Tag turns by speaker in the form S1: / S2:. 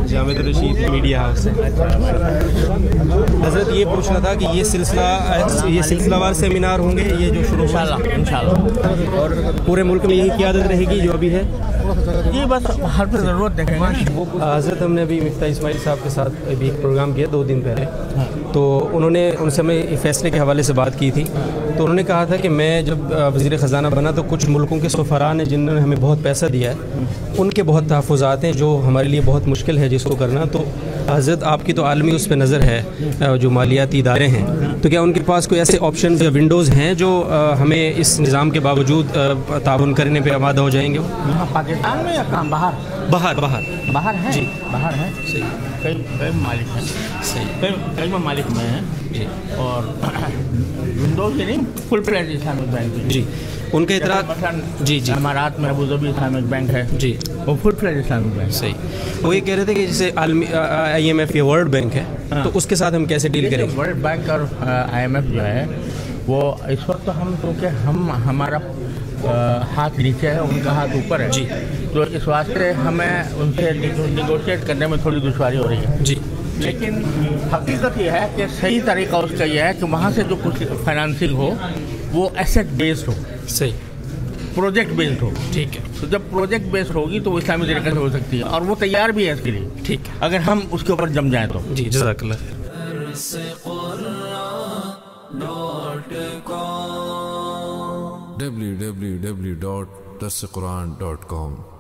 S1: Jamid Rashid media house से। हज़रत ये पूछना था कि ये सिलसिलावार सेमिनार होंगे ये जो शुरू इंशाल्लाह, और पूरे मुल्क में यही क़यादत रहेगी जो अभी है?
S2: ये बस हर पर ज़रूरत देखेंगे।
S1: हज़रत हमने अभी मिफ्ता इस्माइल साहब के साथ अभी एक प्रोग्राम किया 2 दिन पहले, तो उनसे हमें फैसले के हवाले से बात की थी। तो उन्होंने कहा था कि मैं जब वज़ीर ख़जाना बना तो कुछ मुल्कों के सफ़रा ने जिन्होंने हमें बहुत पैसा दिया है उनके बहुत तहफ़्फ़ुज़ात हैं जो हमारे लिए बहुत मुश्किल है जिसको करना। तो हज़रत आपकी तो आलमी उस पर नज़र है जो मालियाती इदारे हैं, तो क्या उनके पास कोई ऐसे ऑप्शन या विंडोज़ हैं जो हमें इस निज़ाम के बावजूद ताउन करने पर आमादा हो जाएंगे?
S2: पाकिस्तान में या कहाँ बाहर बाहर है
S1: जी,
S2: बाहर है।
S1: सही,
S2: कई मालिक हैं,
S1: सही,
S2: कई मालिक में हैं
S1: जी,
S2: और विंडोज के नहीं, फुल फ्लेज इस्लामिक बैंक
S1: जी, उनके इतराज़ जी जी
S2: इमारात में अबू धाबी इस्लामिक बैंक है
S1: जी,
S2: वो फुल फ्लेज इस्लामिक बैंक।
S1: सही। वो ये कह रहे थे कि जैसे IMF या वर्ल्ड बैंक है तो उसके साथ हम कैसे डील करेंगे?
S2: वर्ल्ड बैंक और IMF जो है वो इस वक्त तो हम, क्योंकि हमारा हाथ नीचे है उनका हाथ ऊपर है
S1: जी,
S2: तो इस वास्ते हमें उनसे निगोशिएट करने में थोड़ी दुश्वारी हो रही है
S1: जी,
S2: लेकिन हकीकत ये है कि सही तरीका उसका यह है कि वहाँ से जो कुछ फाइनेंसिंग हो वो एसेट बेस्ड हो,
S1: सही,
S2: प्रोजेक्ट बेस्ड हो।
S1: ठीक है,
S2: तो जब प्रोजेक्ट बेस्ड होगी तो वो इस्लामी तरीके से हो सकती है और वो तैयार भी है इसके लिए,
S1: ठीक है,
S2: अगर हम उसके ऊपर जम जाएँ तो।
S1: जी, जज़ाकल्लाह।
S3: www.darsequran.com